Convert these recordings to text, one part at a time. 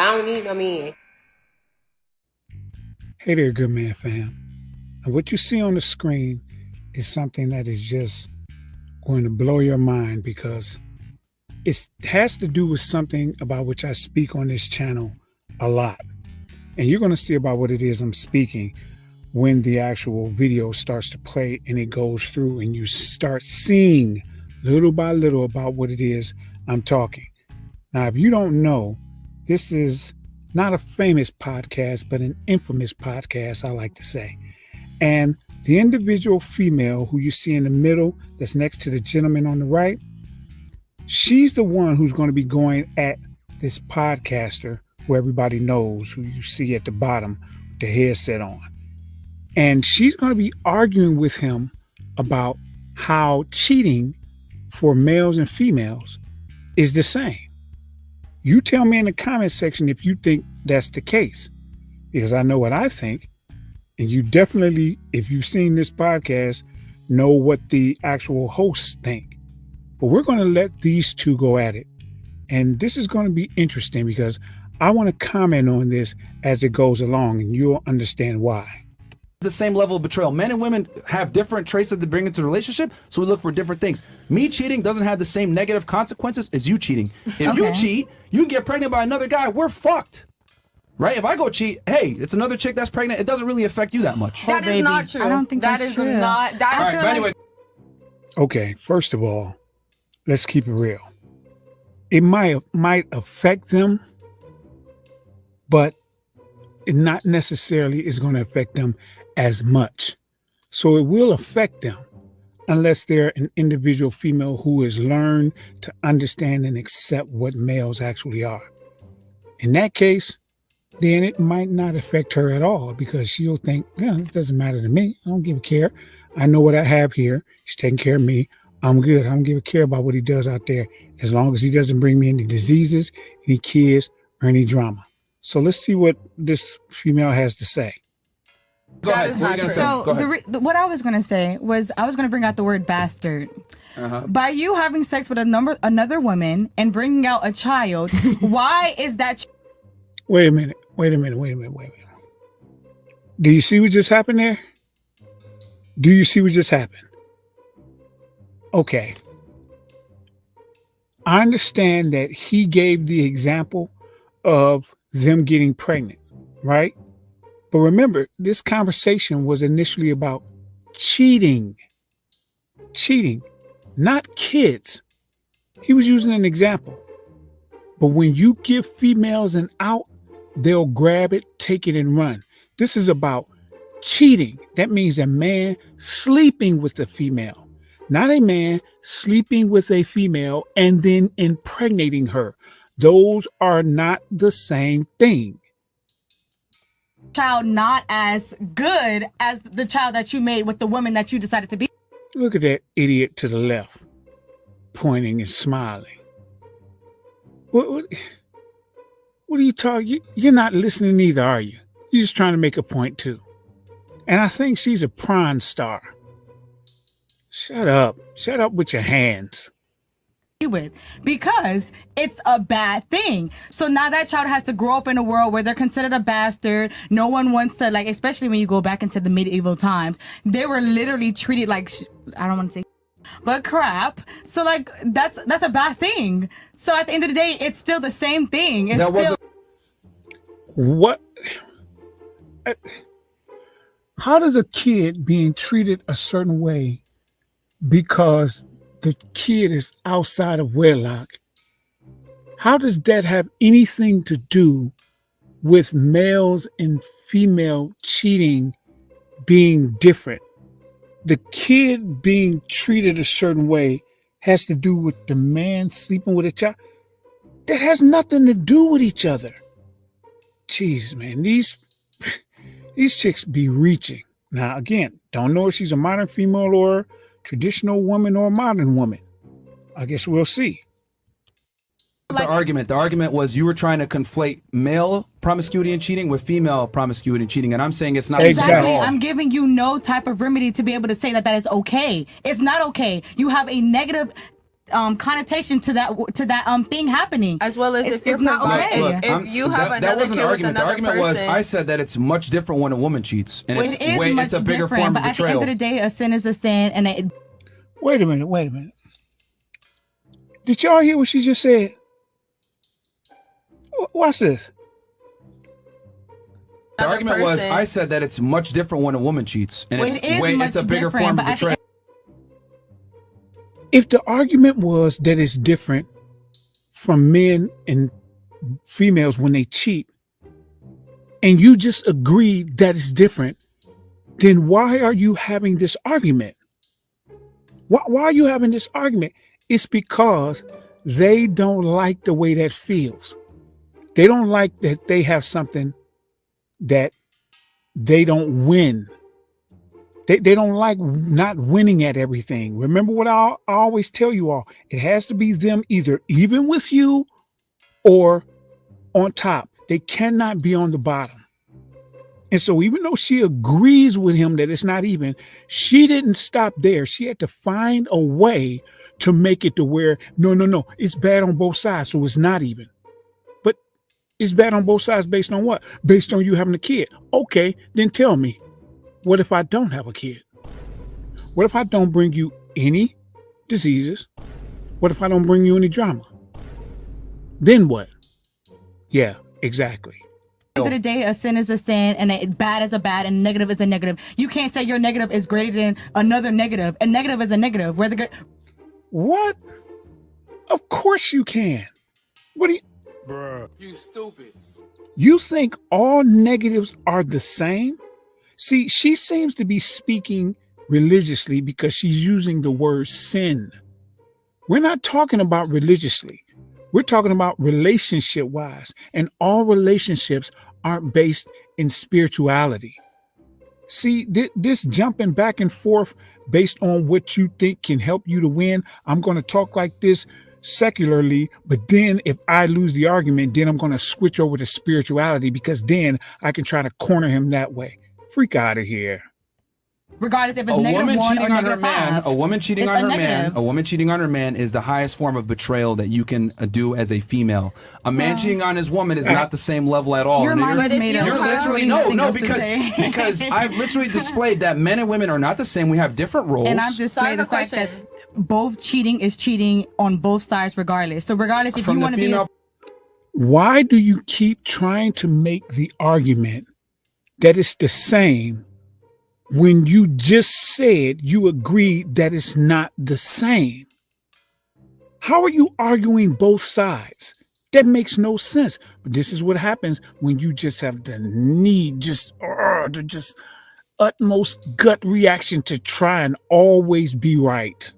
I don't need no man. Hey there, good man fam. And what you see on the screen is something that is just going to blow your mind because it has to do with something about which I speak on this channel a lot. And you're going to see about what it is I'm speaking when the actual video starts to play and it goes through and you start seeing little by little about what it is I'm talking. Now, if you don't know, this is not a famous podcast, but an infamous podcast, I like to say. And the individual female who you see in the middle that's next to the gentleman on the right, she's the one who's going to be going at this podcaster who everybody knows, who you see at the bottom with the headset on. And she's going to be arguing with him about how cheating for males and females is the same. You tell me in the comment section if you think that's the case, because I know what I think. And you definitely, if you've seen this podcast, know what the actual hosts think. But we're going to let these two go at it. And this is going to be interesting because I want to comment on this as it goes along and you'll understand why. The same level of betrayal. Men and women have different traits that they bring into the relationship, so we look for different things. Me cheating doesn't have the same negative consequences as you cheating. If you cheat, you get pregnant by another guy, we're fucked. Right? If I go cheat, hey, it's another chick that's pregnant, it doesn't really affect you that much. That is not true. I don't think that that's is true. not. That all right, but anyway. Okay, first of all, let's keep it real. It might affect them, but it not necessarily is going to affect them as much. So it will affect them unless they're an individual female who has learned to understand and accept what males actually are. In that case, then it might not affect her at all because she'll think, yeah, it doesn't matter to me. I don't give a care. I know what I have here. He's taking care of me. I'm good. I don't give a care about what he does out there as long as he doesn't bring me any diseases, any kids, or any drama. So let's see what this female has to say. Go ahead. What are you gonna say? So what I was going to say was I was going to bring out the word bastard. By you having sex with another woman and bringing out a child, why is that? Wait a minute. Do you see what just happened there? Do you see what just happened? Okay. I understand that he gave the example of them getting pregnant, right? But remember, this conversation was initially about cheating. Cheating, not kids. He was using an example. But when you give females an out, they'll grab it, take it, and run. This is about cheating. That means a man sleeping with a female, not a man sleeping with a female and then impregnating her. Those are not the same thing. Child not as good as the child that you made with the woman that you decided to be. Look at that idiot to the left, pointing and smiling. What are you talking? You're not listening either, are you? You're just trying to make a point too. And I think she's a prawn star. Shut up. Shut up with your hands. With because it's a bad thing. So now that child has to grow up in a world where they're considered a bastard. No one wants to, like, especially when you go back into the medieval times, they were literally treated like I don't want to say but crap. So like that's a bad thing. So at the end of the day, it's still the same thing. It's still what? How does a kid being treated a certain way because the kid is outside of wedlock, how does that have anything to do with males and female cheating being different? The kid being treated a certain way has to do with the man sleeping with a child. That has nothing to do with each other. Jeez, man, these chicks be reaching. Now, again, don't know if she's a modern female or traditional woman or modern woman. I guess we'll see. The argument was you were trying to conflate male promiscuity and cheating with female promiscuity and cheating, and I'm saying it's not exactly. I'm giving you no type of remedy to be able to say that is okay. It's not okay. You have a negative connotation to that thing happening. As well as if you're not okay. if you have another that wasn't kid an argument. with The another argument was person, I said that it's much different when a woman cheats, and It is much it's a bigger different, form but of at the end betrayal. of the day, a sin is a sin, and Wait a minute. Did y'all hear what she just said? Watch this. The another argument was person- I said that it's much different when a woman cheats, and it's a bigger different, form but of at the betrayal. If the argument was that it's different from men and females when they cheat, and you just agreed that it's different, then why are you having this argument? Why are you having this argument? It's because they don't like the way that feels. They don't like that they have something that they don't win. They don't like not winning at everything. Remember what I always tell you all. It has to be them either even with you or on top. They cannot be on the bottom. And so even though she agrees with him that it's not even, she didn't stop there. She had to find a way to make it to where, no, it's bad on both sides, so it's not even. But it's bad on both sides based on what? Based on you having a kid. Okay, then tell me, what if I don't have a kid? What if I don't bring you any diseases? What if I don't bring you any drama? Then what? Yeah, exactly. At the end of the day, a sin is a sin, and a bad is a bad, and negative is a negative. You can't say your negative is greater than another negative. A negative is a negative. What? Of course you can. What do you... Bruh. You stupid. You think all negatives are the same? See, she seems to be speaking religiously because she's using the word sin. We're not talking about religiously. We're talking about relationship wise, and all relationships aren't based in spirituality. See, this jumping back and forth based on what you think can help you to win. I'm going to talk like this secularly, but then if I lose the argument, then I'm going to switch over to spirituality because then I can try to corner him that way. Freak out of here. Regardless if it's A negative woman 1 cheating or on her negative man, 5. a woman cheating It's on a her man, negative. a woman cheating on her man is the highest form of betrayal that you can do as a female. A man cheating on his woman is not the same level at all. Your And mind you're- is made up. You're There's literally nothing no, else to say. because I've literally displayed that men and women are not the same. We have different roles. And I've So I displayed have the a fact that question. both cheating is cheating on both sides regardless. So regardless if From you the want to be female Why do you keep trying to make the argument that it's the same when you just said you agreed that it's not the same? How are you arguing both sides? That makes no sense. But this is what happens when you just have the need, the just utmost gut reaction to try and always be right.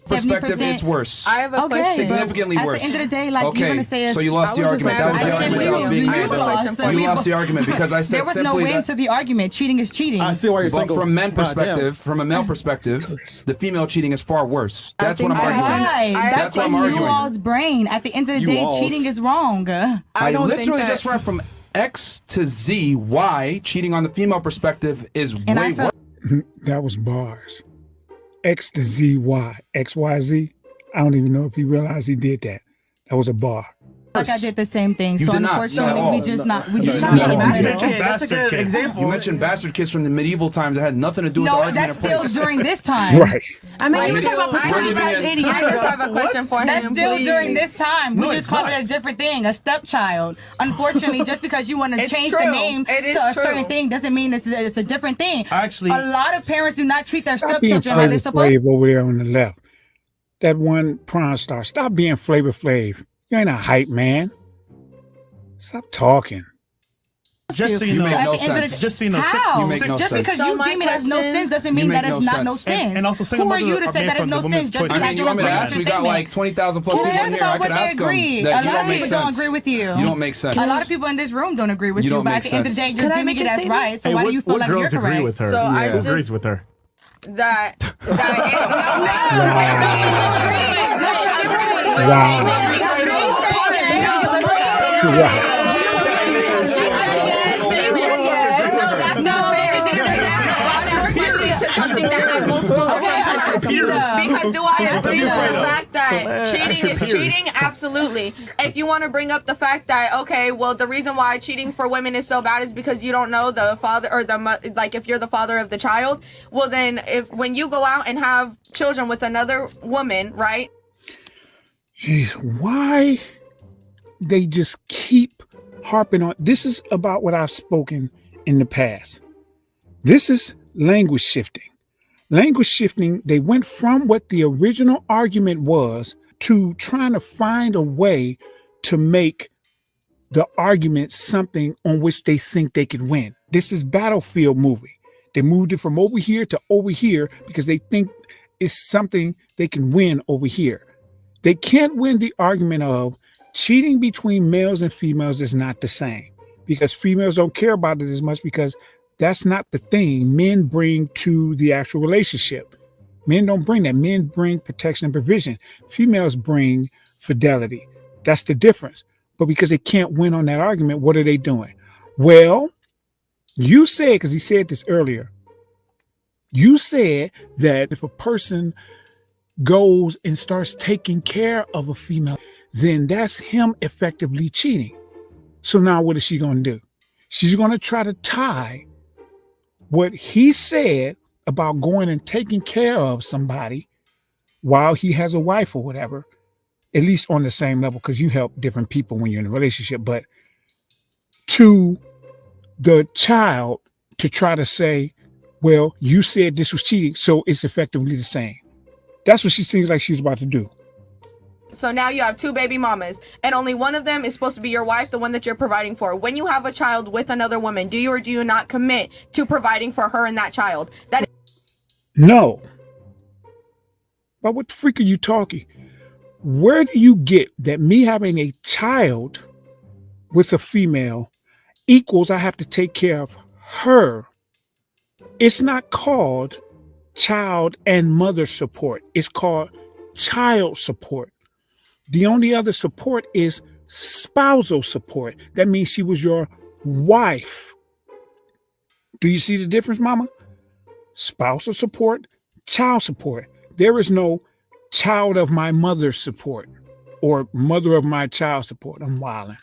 perspective, 70%. it's worse. I have a Okay, question. but Significantly at worse. the end of the day, like Okay, you're gonna say, so you lost the I was argument. just That was the asking argument that was you. being I made. have a question for You lost the argument because I said there was no simply win that. to the argument. Cheating is cheating. I see why you're But single. from men Goddamn. perspective, from a male perspective, the female cheating is far worse. That's what I'm think arguing. Right. I- That's what I'm in you arguing. all's brain. At the end of the day, You cheating alls. is wrong. I don't think literally that- just went from X to Z. Why cheating on the female perspective is And I way felt- worse. That was bars. X to Z, Y. X, Y, Z. I don't even know if he realized he did that. That was a bar. Like I did the same thing. You So did not. unfortunately, No. we just not we just No, not no, in the no. middle. mentioned That's a bastard good kids. example. You mentioned bastard kids from the medieval times that had nothing to do with the No, argument that's in still place. during this time. Right. I mean, Wait, you talk about I paternity just- tax I 80 I just have a question for him. That's still please. during this time. We No, just it's call it not. a different thing, a stepchild. Unfortunately, just because you want to It's change the true. name It is to a true. certain thing doesn't mean it's a different thing. Actually- a lot of parents do not treat their Stop being stepchildren how they're Flavor supposed. Flav over there on the left. That one prawn star. Stop being Flavor Flav. You ain't a hype man. Stop talking. Just so you You know, make At no the end of the sense. day- Just so you know, How? You make no just sense. because So you my deem it as no question- sins doesn't You mean make that no it's not sense. no sins. and also single Who are you mother to are say made that it's from no the woman's sins just choice. because I mean, you you want me to agree with ask? your We got statement? like 20,000 plus Who people in cares here. I about could what they ask them agree? that A you lot don't of make people don't sense. agree with you. You don't make sense. A lot of people in this room don't agree with You you, don't but make at the end of the day, sense. you're Can I deeming make it a as statement? right. So Hey, why do you feel what like you're girls agree correct? with her? So I Who just- agrees with her? that Wow. something that multiple Because do I agree with the Freedom. fact that Ask cheating your is peers. cheating? Absolutely. If you want to bring up the fact that, okay, well, the reason why cheating for women is so bad is because you don't know the father or like if you're the father of the child, well then when you go out and have children with another woman, right? Jeez, why they just keep harping on this is about what I've spoken in the past. This is language shifting. Language shifting, they went from what the original argument was to trying to find a way to make the argument something on which they think they can win. This is Battlefield movie. They moved it from over here to over here because they think it's something they can win over here. They can't win the argument of cheating between males and females is not the same because females don't care about it as much because that's not the thing men bring to the actual relationship. Men don't bring that. Men bring protection and provision. Females bring fidelity. That's the difference. But because they can't win on that argument, what are they doing? Well, you said, because he said this earlier, you said that if a person goes and starts taking care of a female, then that's him effectively cheating. So now what is she going to do? She's going to try to tie what he said about going and taking care of somebody while he has a wife or whatever, at least on the same level, because you help different people when you're in a relationship, but to the child to try to say, well, you said this was cheating, so it's effectively the same. That's what she seems like she's about to do. So now you have two baby mamas, and only one of them is supposed to be your wife, the one that you're providing for. When you have a child with another woman, do you or do you not commit to providing for her and that child? No. But what the freak are you talking? Where do you get that me having a child with a female equals I have to take care of her? It's not called child and mother support. It's called child support. The only other support is spousal support. That means she was your wife. Do you see the difference, mama? Spousal support, child support. There is no child of my mother's support or mother of my child support. I'm wilding.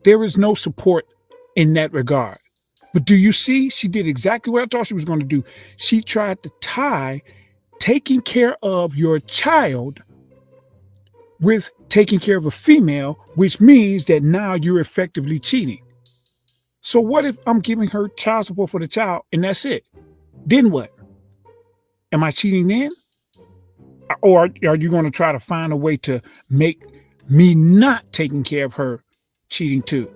There is no support in that regard. But do you see? She did exactly what I thought she was going to do. She tried to tie taking care of your child with taking care of a female, which means that now you're effectively cheating. So what if I'm giving her child support for the child and that's it? Then what? Am I cheating then? Or are you going to try to find a way to make me not taking care of her cheating too?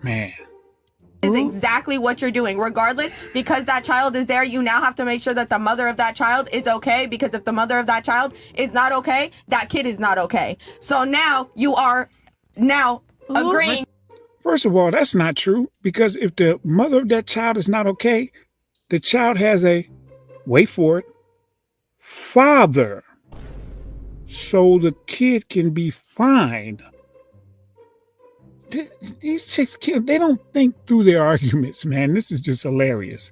Man. Is exactly what you're doing. Regardless, because that child is there, you now have to make sure that the mother of that child is okay, because if the mother of that child is not okay, that kid is not okay. So now you are agreeing. First of all, that's not true, because if the mother of that child is not okay, the child has a, wait for it, father. So the kid can be fine. These chicks, they don't think through their arguments, man. This is just hilarious.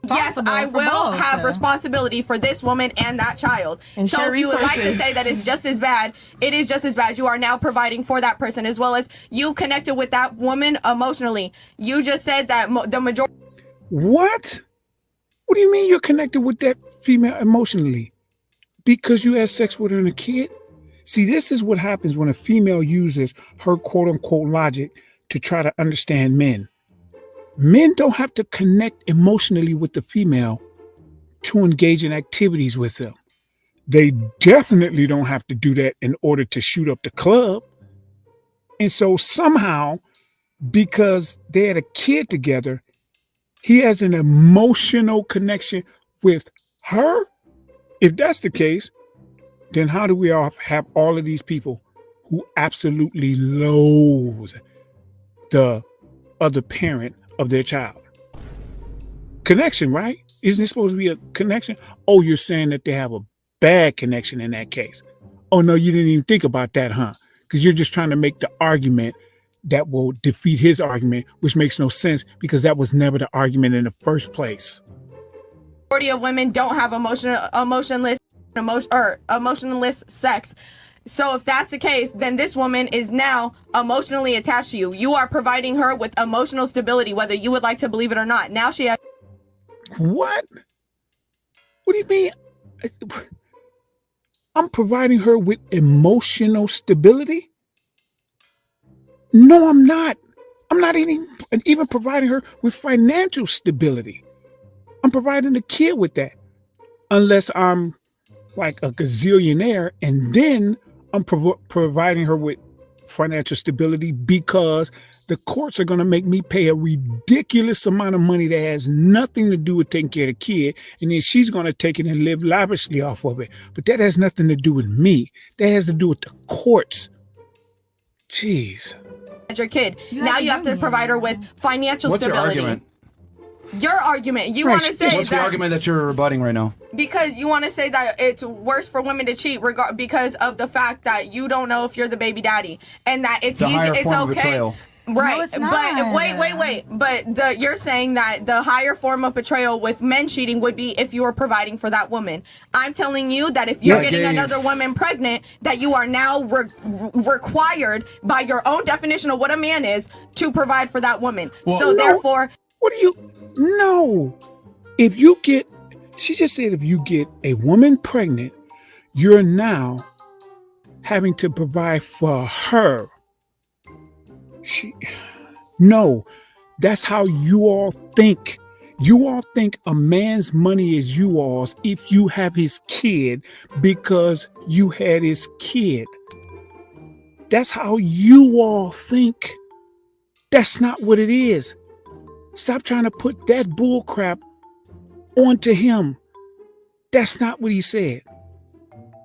Yes, I will have responsibility for this woman and that child. And so share if you would like to resources. say that it's just as bad, it is just as bad. You are now providing for that person, as well as you connected with that woman emotionally. You just said that the majority. What? What do you mean you're connected with that female emotionally? Because you had sex with her and a kid? See, this is what happens when a female uses her quote unquote logic to try to understand men. Men don't have to connect emotionally with the female to engage in activities with them. They definitely don't have to do that in order to shoot up the club. And so somehow, because they had a kid together, he has an emotional connection with her. If that's the case, then how do we all have all of these people who absolutely loathe the other parent of their child? Connection, right? Isn't it supposed to be a connection? Oh, you're saying that they have a bad connection in that case. Oh, no, you didn't even think about that, huh? Because you're just trying to make the argument that will defeat his argument, which makes no sense because that was never the argument in the first place. majority of women don't have emotionless sex. So if that's the case, then this woman is now emotionally attached to you. You are providing her with emotional stability, whether you would like to believe it or not. Now she has. What? What do you mean? I'm providing her with emotional stability? No, I'm not. I'm not even providing her with financial stability. I'm providing the kid with that. Unless I'm like a gazillionaire, and then I'm providing her with financial stability because the courts are going to make me pay a ridiculous amount of money that has nothing to do with taking care of the kid. And then she's going to take it and live lavishly off of it. But that has nothing to do with me. That has to do with the courts. Jeez. Your kid. Now you have to provide her with financial What's stability. your argument? Your argument. You want to say What's the that argument that you're rebutting right now? because you want to say that it's worse for women to cheat because of the fact that you don't know if you're the baby daddy and that it's a easy, higher it's form of okay. betrayal. Right, No, it's but not. wait. But you're saying that the higher form of betrayal with men cheating would be if you were providing for that woman. I'm telling you that if you're getting another woman pregnant, that you are now required by your own definition of what a man is to provide for that woman. Well, so no. therefore, What do you? No. If you get, she just said, if you get a woman pregnant, you're now having to provide for her. No, that's how you all think. You all think a man's money is you all's if you have his kid because you had his kid. That's how you all think. That's not what it is. Stop trying to put that bull crap onto him. That's not what he said.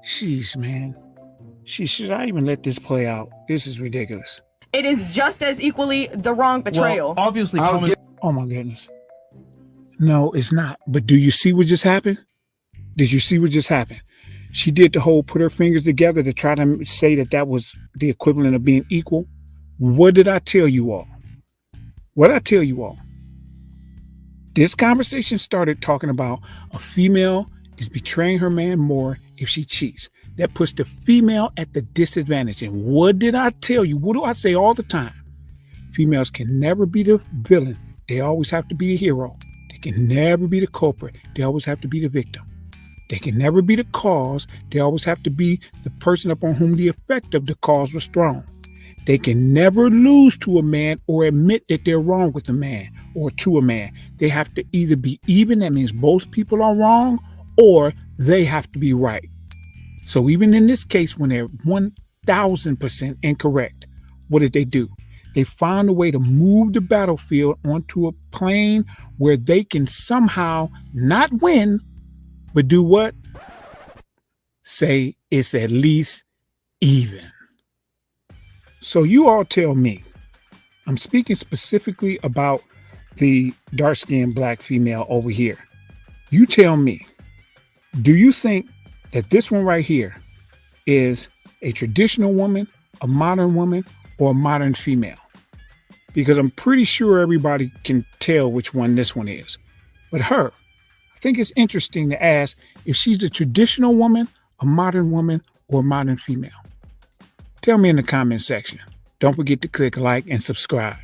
Sheesh, man. Should I even let this play out? This is ridiculous. it is just as equally the wrong betrayal. Well, obviously, Oh my goodness. No, it's not. But do you see what just happened? Did you see what just happened? She did the whole put her fingers together to try to say that that was the equivalent of being equal. What did I tell you all? What did I tell you all? This conversation started talking about a female is betraying her man more if she cheats. That puts the female at the disadvantage. And what did I tell you? What do I say all the time? Females can never be the villain. They always have to be the hero. They can never be the culprit. They always have to be the victim. They can never be the cause. They always have to be the person upon whom the effect of the cause was thrown. They can never lose to a man or admit that they're wrong with a man or to a man. They have to either be even, that means both people are wrong, or they have to be right. So even in this case, when they're 1000% incorrect, what did they do? They found a way to move the battlefield onto a plane where they can somehow not win, but do what? Say it's at least even. So you all tell me, I'm speaking specifically about the dark-skinned black female over here. You tell me, do you think that this one right here is a traditional woman, a modern woman, or a modern female? Because I'm pretty sure everybody can tell which one this one is. But her, I think it's interesting to ask if she's a traditional woman, a modern woman, or a modern female. Tell me in the comment section. Don't forget to click like and subscribe.